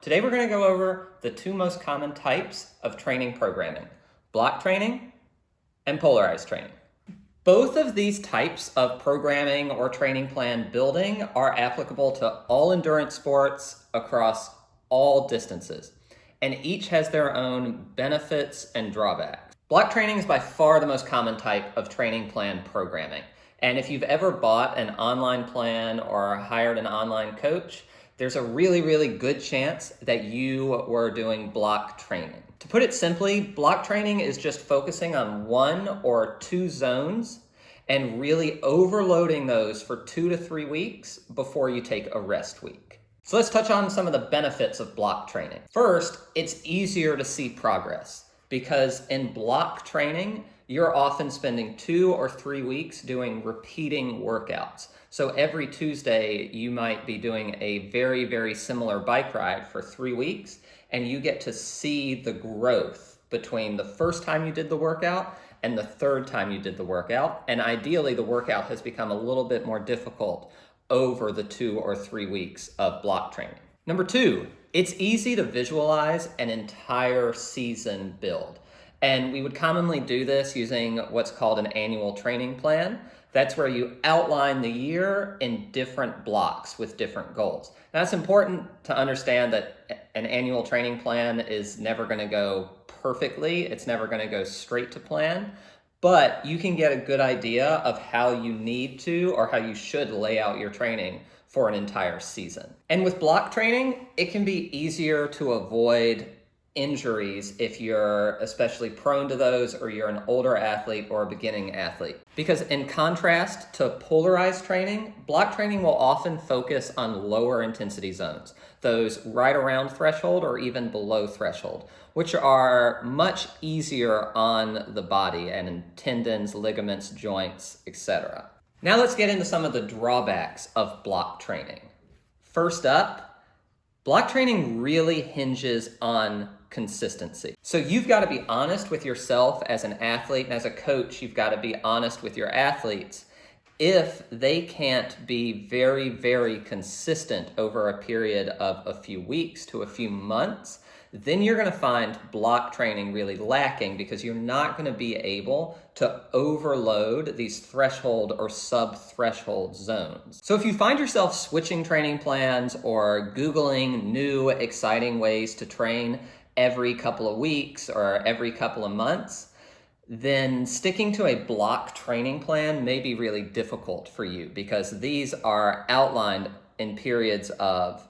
Today we're going to go over the two most common types of training programming, block training and polarized training. Both of these types of programming or training plan building are applicable to all endurance sports across all distances, and each has their own benefits and drawbacks. Block training is by far the most common type of training plan programming, and if you've ever bought an online plan or hired an online coach, there's a really good chance that you were doing block training. To put it simply, block training is just focusing on one or two zones and really overloading those for 2 to 3 weeks before you take a rest week. So let's touch on some of the benefits of block training. First, it's easier to see progress because in block training, you're often spending 2 or 3 weeks doing repeating workouts. So every Tuesday, you might be doing a very similar bike ride for 3 weeks, and you get to see the growth between the first time you did the workout and the third time you did the workout. And ideally, the workout has become a little bit more difficult over the 2 or 3 weeks of block training. Number two, it's easy to visualize an entire season build. And we would commonly do this using what's called an annual training plan. That's where you outline the year in different blocks with different goals. Now, it's important to understand that an annual training plan is never going to go perfectly. It's never going to go straight to plan, but you can get a good idea of how you need to or how you should lay out your training for an entire season. And with block training, it can be easier to avoid injuries if you're especially prone to those or you're an older athlete or a beginning athlete. Because in contrast to polarized training, block training will often focus on lower intensity zones, those right around threshold or even below threshold, which are much easier on the body and in tendons, ligaments, joints, etc. Now let's get into some of the drawbacks of block training. First up, block training really hinges on consistency. So you've got to be honest with yourself as an athlete, and as a coach, you've got to be honest with your athletes. If they can't be very consistent over a period of a few weeks to a few months, then you're going to find block training really lacking because you're not going to be able to overload these threshold or sub-threshold zones. So if you find yourself switching training plans or Googling new exciting ways to train every couple of weeks or every couple of months, then sticking to a block training plan may be really difficult for you because these are outlined in periods of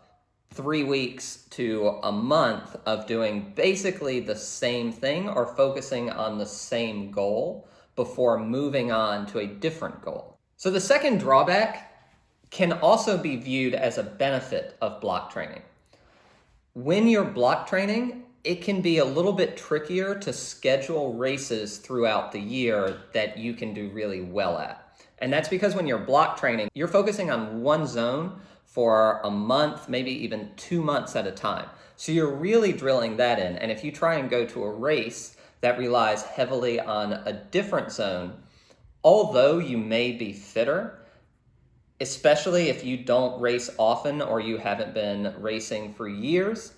3 weeks to a month of doing basically the same thing or focusing on the same goal before moving on to a different goal. So the second drawback can also be viewed as a benefit of block training. When you're block training, it can be a little bit trickier to schedule races throughout the year that you can do really well at. And that's because when you're block training, you're focusing on one zone for a month, maybe even 2 months at a time. So you're really drilling that in. And if you try and go to a race that relies heavily on a different zone, although you may be fitter, especially if you don't race often or you haven't been racing for years,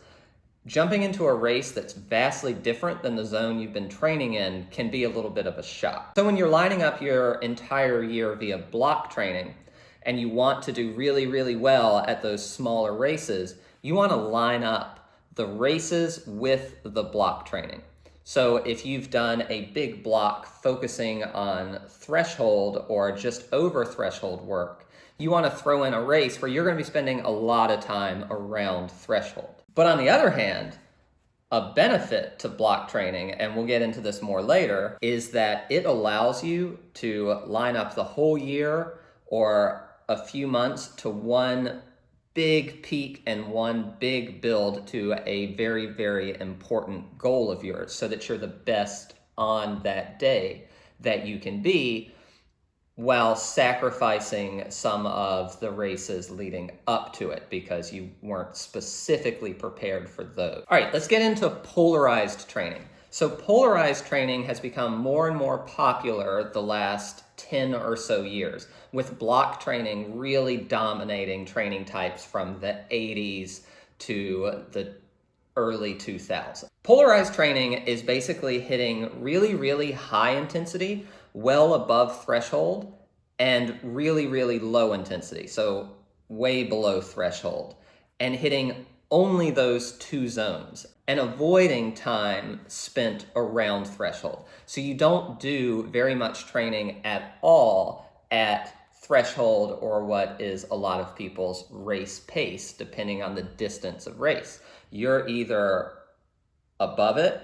jumping into a race that's vastly different than the zone you've been training in can be a little bit of a shock. So when you're lining up your entire year via block training and you want to do really well at those smaller races, you want to line up the races with the block training. So if you've done a big block focusing on threshold or just over threshold work, you want to throw in a race where you're going to be spending a lot of time around threshold. But on the other hand, a benefit to block training, and we'll get into this more later, is that it allows you to line up the whole year or a few months to one big peak and one big build to a very important goal of yours so that you're the best on that day that you can be, while sacrificing some of the races leading up to it because you weren't specifically prepared for those. All right, let's get into polarized training. So polarized training has become more and more popular the last 10 or so years, with block training really dominating training types from the 80s to the early 2000s. Polarized training is basically hitting really, really high intensity, well above threshold, and really, really low intensity, so way below threshold, and hitting only those two zones and avoiding time spent around threshold. So you don't do very much training at all at threshold, or what is a lot of people's race pace, depending on the distance of race. You're either above it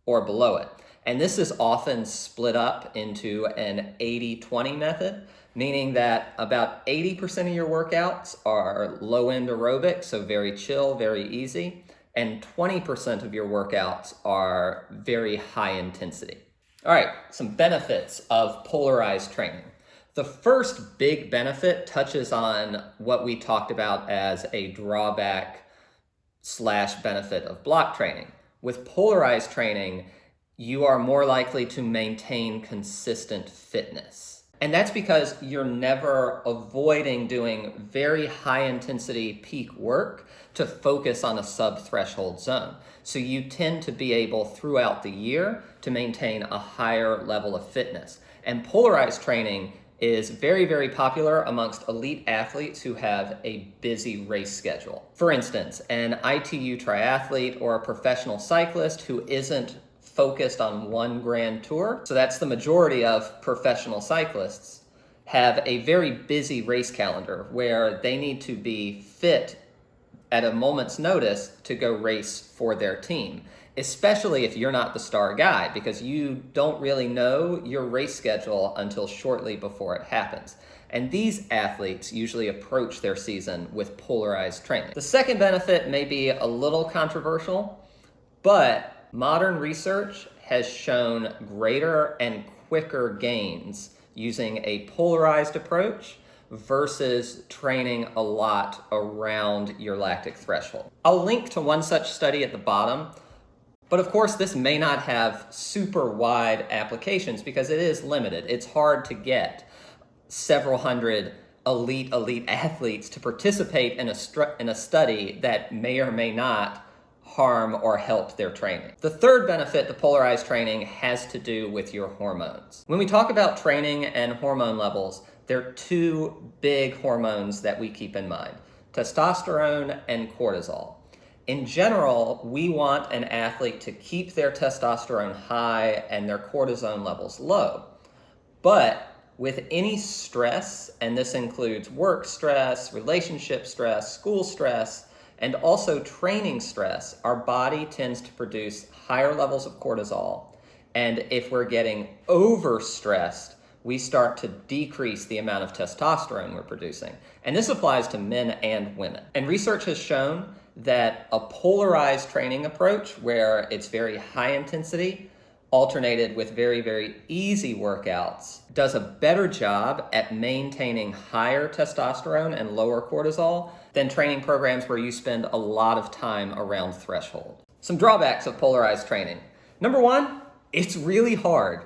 or below it. And this is often split up into an 80-20 method, meaning that about 80% of your workouts are low-end aerobic, so very chill, very easy, and 20% of your workouts are very high intensity. All right, some benefits of polarized training. The first big benefit touches on what we talked about as a drawback / benefit of block training. With polarized training, you are more likely to maintain consistent fitness. And that's because you're never avoiding doing very high intensity peak work to focus on a sub-threshold zone. So you tend to be able throughout the year to maintain a higher level of fitness. And polarized training is very, very popular amongst elite athletes who have a busy race schedule. For instance, an ITU triathlete or a professional cyclist who isn't focused on one grand tour, so that's the majority of professional cyclists, have a very busy race calendar where they need to be fit at a moment's notice to go race for their team, especially if you're not the star guy, because you don't really know your race schedule until shortly before it happens. And these athletes usually approach their season with polarized training. The second benefit may be a little controversial, but modern research has shown greater and quicker gains using a polarized approach versus training a lot around your lactic threshold. I'll link to one such study at the bottom, but of course this may not have super wide applications because it is limited. It's hard to get several hundred elite athletes to participate in a study that may or may not harm or help their training. The third benefit to polarized training has to do with your hormones. When we talk about training and hormone levels, there are two big hormones that we keep in mind: testosterone and cortisol. In general, we want an athlete to keep their testosterone high and their cortisone levels low. But with any stress, and this includes work stress, relationship stress, school stress, and also training stress, our body tends to produce higher levels of cortisol. And if we're getting overstressed, we start to decrease the amount of testosterone we're producing. And this applies to men and women. And research has shown that a polarized training approach, where it's very high intensity, alternated with very, very easy workouts, does a better job at maintaining higher testosterone and lower cortisol than training programs where you spend a lot of time around threshold. Some drawbacks of polarized training. Number one, it's really hard.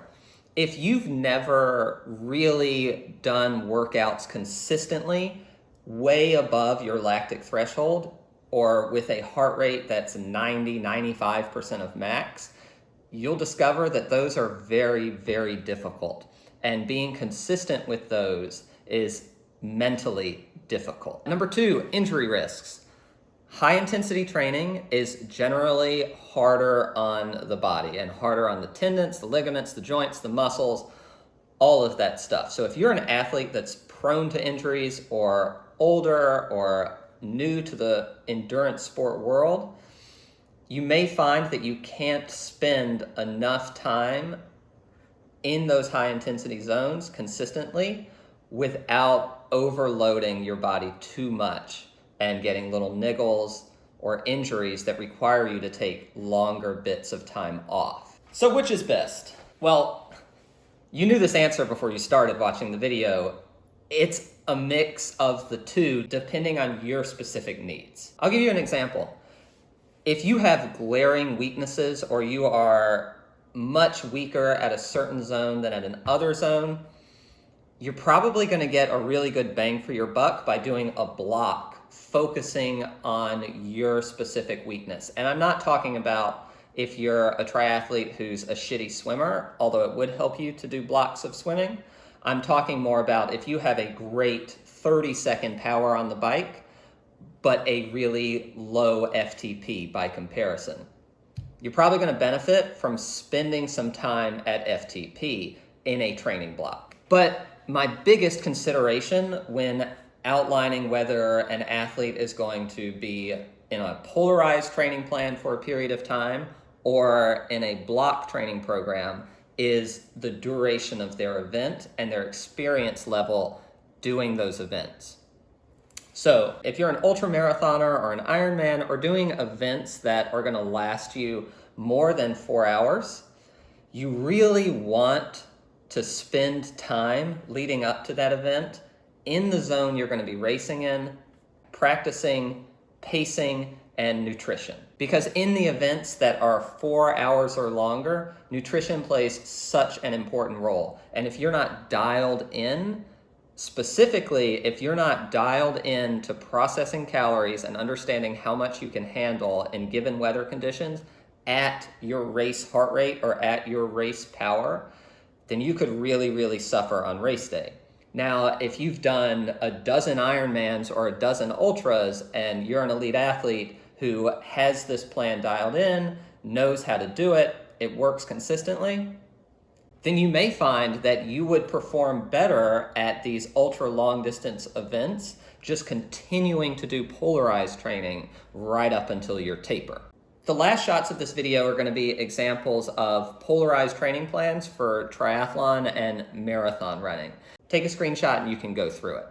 If you've never really done workouts consistently way above your lactic threshold, or with a heart rate that's 90-95% of max, you'll discover that those are very, very difficult. And being consistent with those is mentally difficult. Number two, injury risks. High intensity training is generally harder on the body and harder on the tendons, the ligaments, the joints, the muscles, all of that stuff. So if you're an athlete that's prone to injuries or older or new to the endurance sport world, you may find that you can't spend enough time in those high intensity zones consistently without overloading your body too much and getting little niggles or injuries that require you to take longer bits of time off. So which is best? Well, you knew this answer before you started watching the video. It's a mix of the two depending on your specific needs. I'll give you an example. If you have glaring weaknesses or you are much weaker at a certain zone than at another zone, you're probably going to get a really good bang for your buck by doing a block focusing on your specific weakness. And I'm not talking about if you're a triathlete who's a shitty swimmer, although it would help you to do blocks of swimming. I'm talking more about if you have a great 30-second power on the bike, but a really low FTP by comparison. You're probably going to benefit from spending some time at FTP in a training block. But my biggest consideration when outlining whether an athlete is going to be in a polarized training plan for a period of time or in a block training program is the duration of their event and their experience level doing those events. So if you're an ultramarathoner or an Ironman or doing events that are going to last you more than 4 hours, you really want to spend time leading up to that event in the zone you're going to be racing in, practicing, pacing, and nutrition. Because in the events that are 4 hours or longer, nutrition plays such an important role. And if you're not dialed in, specifically, if you're not dialed in to processing calories and understanding how much you can handle in given weather conditions at your race heart rate or at your race power, then you could really, really suffer on race day. Now, if you've done a dozen Ironmans or a dozen ultras and you're an elite athlete who has this plan dialed in, knows how to do it, it works consistently, then you may find that you would perform better at these ultra long distance events, just continuing to do polarized training right up until your taper. The last shots of this video are going to be examples of polarized training plans for triathlon and marathon running. Take a screenshot and you can go through it.